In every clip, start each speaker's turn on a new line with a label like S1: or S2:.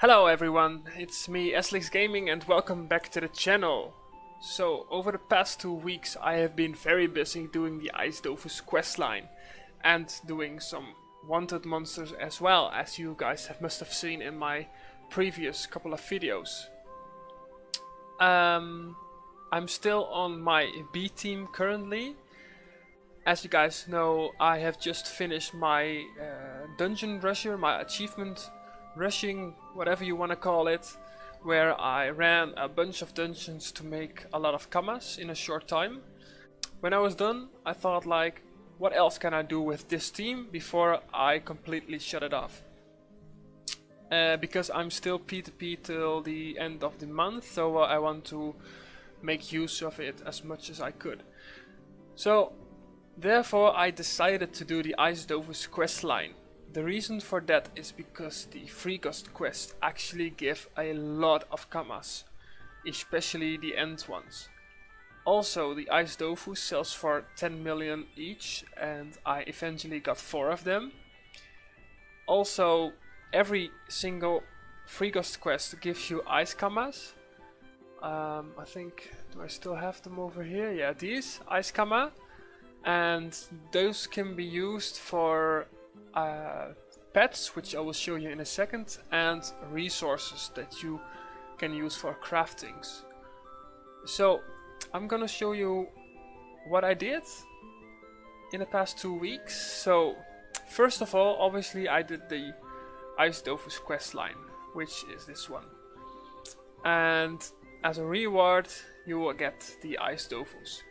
S1: Hello everyone, it's me Eslix Gaming and welcome back to the channel. So over the past 2 weeks I have been very busy doing the Ice Dofus questline and doing some wanted monsters as well, as you guys must have seen in my previous couple of videos. I'm still on my B team currently. As you guys know, I have just finished my dungeon rusher, my achievement rushing, whatever you want to call it, where I ran a bunch of dungeons to make a lot of commas in a short time. When I was done, I thought like, what else can I do with this team before I completely shut it off? Because I'm still P2P till the end of the month, so I want to make use of it as much as I could. So therefore I decided to do the Ice Dofus questline. The reason for that is because the free ghost quests actually give a lot of commas, especially the end ones. Also, the Ice Dofus sells for 10 million each, and I eventually got 4 of them. Also, every single free ghost quest gives you ice commas. I think, do I still have them over here? Yeah, these ice comma, and those can be used for pets, which I will show you in a second, and resources that you can use for craftings. So I'm gonna show you what I did in the past 2 weeks. So first of all, obviously I did the Ice Dofus questline, which is this one, and as a reward you will get the Ice Dofus,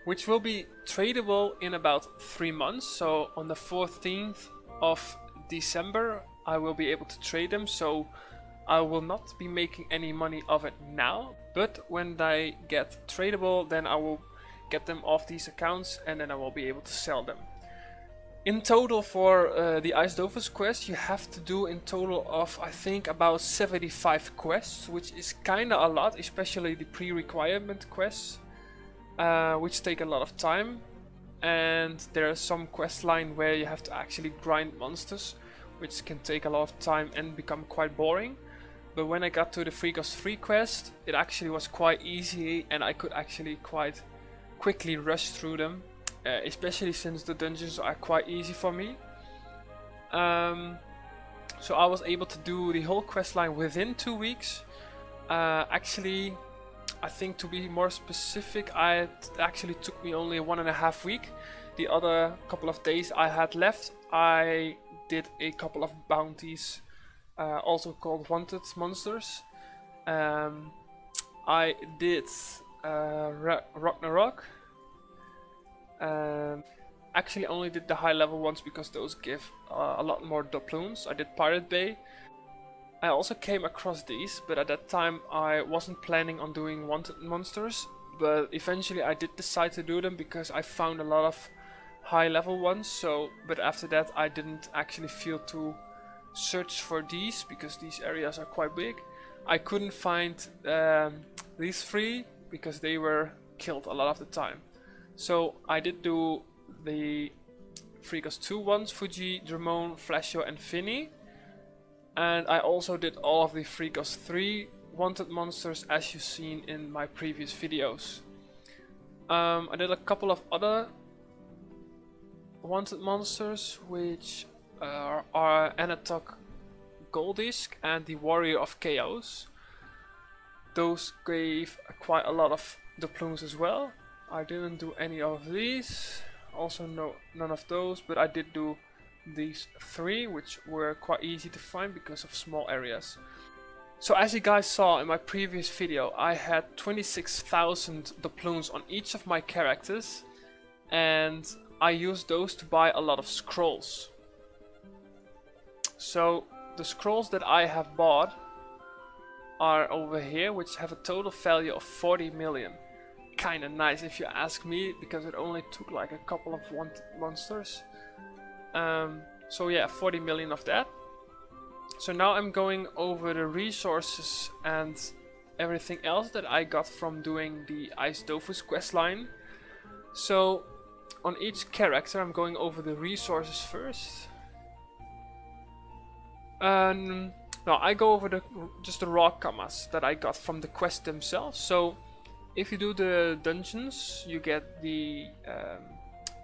S1: which will be tradable in about 3 months. So on the 14th of December I will be able to trade them, so I will not be making any money of it now, but when they get tradable then I will get them off these accounts and then I will be able to sell them. In total for the Ice Dofus quest you have to do in total of I think about 75 quests, which is kinda a lot, especially the pre-requirement quests, which take a lot of time. And there's some quest line where you have to actually grind monsters, which can take a lot of time and become quite boring. But when I got to the Free Ghost 3 quest, it actually was quite easy and I could actually quite quickly rush through them, especially since the dungeons are quite easy for me. So I was able to do the whole quest line within 2 weeks. Actually, I think to be more specific, it actually took me only 1.5 weeks. The other couple of days I had left, I did a couple of bounties, also called wanted monsters. I did Ragnarok. Actually only did the high level ones because those give a lot more Doploons. I did Pirate Bay. I also came across these, but at that time I wasn't planning on doing wanted monsters, but eventually I did decide to do them because I found a lot of high level ones. So, but after that I didn't actually feel to search for these because these areas are quite big. I couldn't find these 3 because they were killed a lot of the time. So I did do the Free Ghost 2 ones, Fuji, Dramon, Flashio and Finny. And I also did all of the Free Ghost 3 wanted monsters as you've seen in my previous videos. I did a couple of other wanted monsters, which are Anatok Goldisk and the Warrior of Chaos. Those gave quite a lot of Doploons as well. I didn't do any of these, also none of those, but I did do these 3, which were quite easy to find because of small areas. So as you guys saw in my previous video, I had 26,000 Doploons on each of my characters, and I used those to buy a lot of scrolls. So the scrolls that I have bought are over here, which have a total value of 40 million. Kinda nice if you ask me, because it only took like a couple of wanted monsters. So yeah, 40 million of that. So now I'm going over the resources and everything else that I got from doing the Ice Dofus questline. So on each character I'm going over the resources first. Now I go over just the raw commas that I got from the quest themselves. So if you do the dungeons, you get the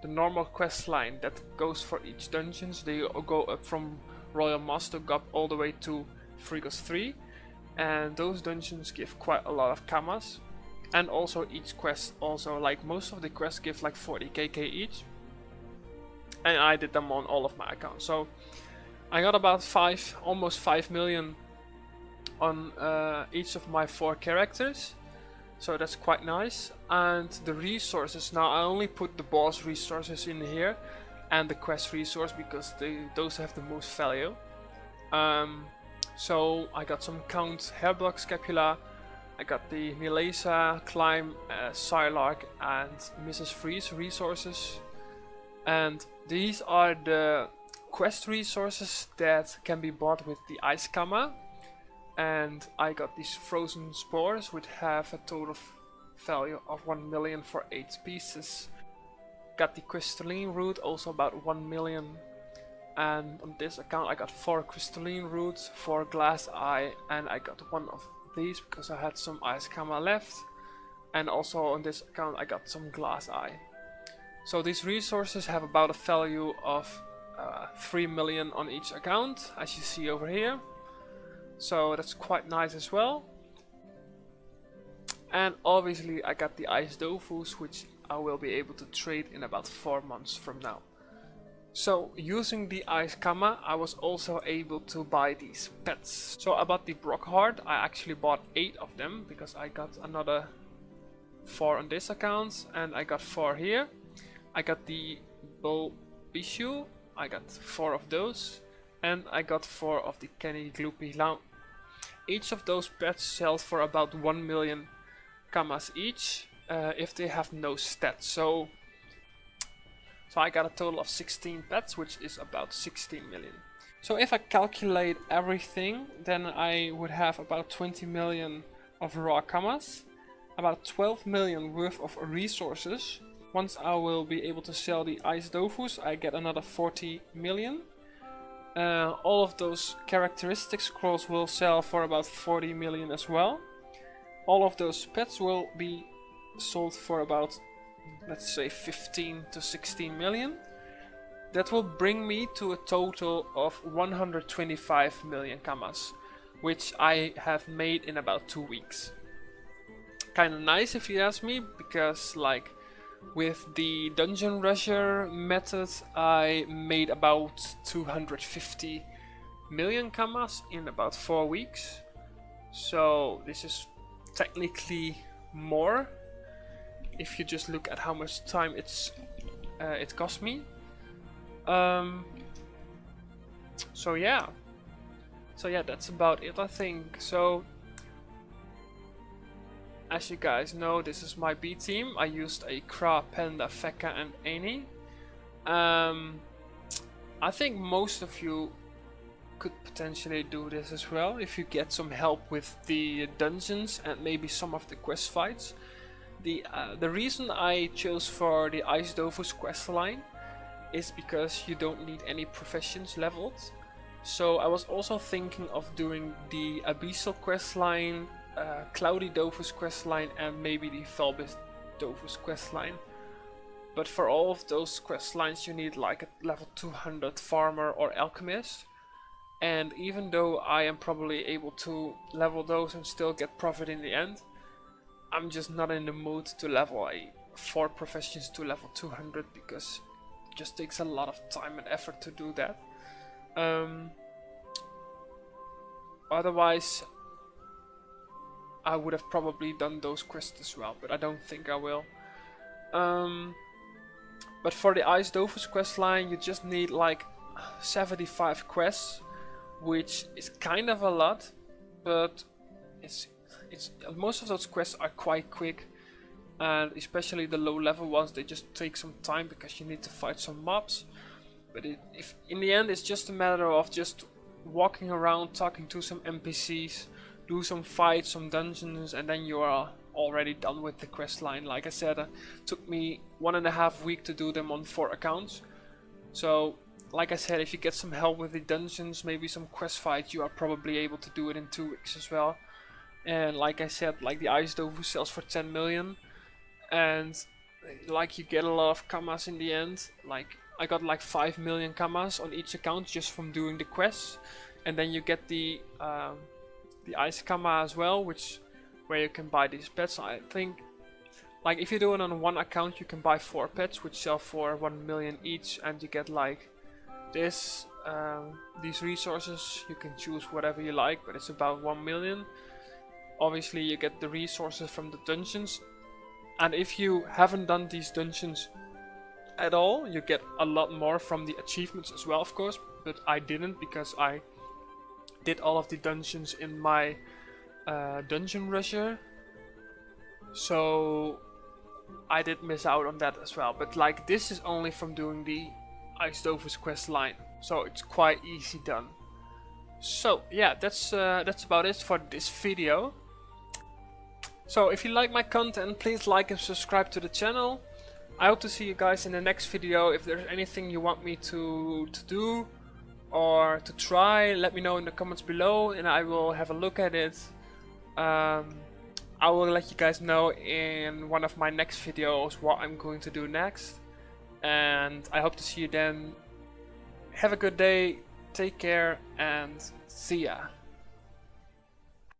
S1: normal quest line that goes for each dungeons. They go up from Royal Master Gop all the way to Frigos 3, and those dungeons give quite a lot of commas. And also each quest, also like most of the quests give like 40 KK each, and I did them on all of my accounts. So I got about almost 5 million on each of my 4 characters, so that's quite nice. And the resources, now I only put the boss resources in here and the quest resource because those have the most value. So I got some Count Hairblock Scapula, I got the Nilesa, Climb, Psylark and Mrs. Freeze resources, and these are the quest resources that can be bought with the Ice Kamma. And I got these Frozen Spores, which have a total value of 1 million for 8 pieces. Got the Crystalline Root, also about 1 million. And on this account I got 4 Crystalline Roots, 4 Glass Eye, and I got one of these because I had some Ice Kamma left. And also on this account I got some Glass Eye. So these resources have about a value of 3 million on each account, as you see over here. So that's quite nice as well. And obviously I got the Ice Dofus, which I will be able to trade in about 4 months from now. So using the Ice Kamma, I was also able to buy these pets. So I bought the Brockhart. I actually bought 8 of them because I got another 4 on this account and I got 4 here. I got the Bulbishu, I got 4 of those, and I got 4 of the Kenny Gloopy Lounge. Each of those pets sells for about 1 million kammas each if they have no stats. So I got a total of 16 pets, which is about 16 million. So if I calculate everything, then I would have about 20 million of raw kammas, about 12 million worth of resources. Once I will be able to sell the Ice Dofus, I get another 40 million. All of those characteristic scrolls will sell for about 40 million as well. All of those pets will be sold for about, let's say, 15 to 16 million. That will bring me to a total of 125 million kammas, which I have made in about 2 weeks. Kinda nice if you ask me, because like with the Dungeon Rusher method I made about 250 million kammas in about 4 weeks. So this is technically more if you just look at how much time it cost me. So yeah, that's about it, I think. So as you guys know, this is my B team. I used a Kra, Panda, Feka and Annie. I think most of you could potentially do this as well if you get some help with the dungeons and maybe some of the quest fights. The reason I chose for the Ice Dofus quest line is because you don't need any professions leveled. So I was also thinking of doing the Abyssal quest line, Cloudy Dofus questline, and maybe the Valbis Dofus questline. But for all of those questlines you need like a level 200 farmer or alchemist. And even though I am probably able to level those and still get profit in the end, I'm just not in the mood to level 4 professions to level 200 because it just takes a lot of time and effort to do that. Otherwise I would have probably done those quests as well, but I don't think I will. But for the Ice Dofus questline you just need like 75 quests, which is kind of a lot, but it's most of those quests are quite quick, and especially the low level ones, they just take some time because you need to fight some mobs. But if in the end it's just a matter of just walking around, talking to some NPCs, do some fights, some dungeons, and then you are already done with the quest line. Like I said, it took me 1.5 weeks to do them on 4 accounts. So like I said, if you get some help with the dungeons, maybe some quest fights, you are probably able to do it in 2 weeks as well. And like I said, like the Ice Dofus sells for 10 million, and like you get a lot of kamas in the end. Like I got like 5 million kamas on each account just from doing the quests, and then you get the ice kama as well, where you can buy these pets. I think like if you do it on one account, you can buy 4 pets which sell for 1 million each, and you get like these resources. You can choose whatever you like, but it's about 1 million. Obviously you get the resources from the dungeons, and if you haven't done these dungeons at all, you get a lot more from the achievements as well, of course, but I didn't because I did all of the dungeons in my dungeon rusher, so I did miss out on that as well. But like this is only from doing the Ice Dofus quest line, so it's quite easy done. So yeah, that's about it for this video. So if you like my content, please like and subscribe to the channel. I hope to see you guys in the next video. If there's anything you want me to do or to try, let me know in the comments below and I will have a look at it. I will let you guys know in one of my next videos what I'm going to do next. And I hope to see you then. Have a good day, take care, and see ya.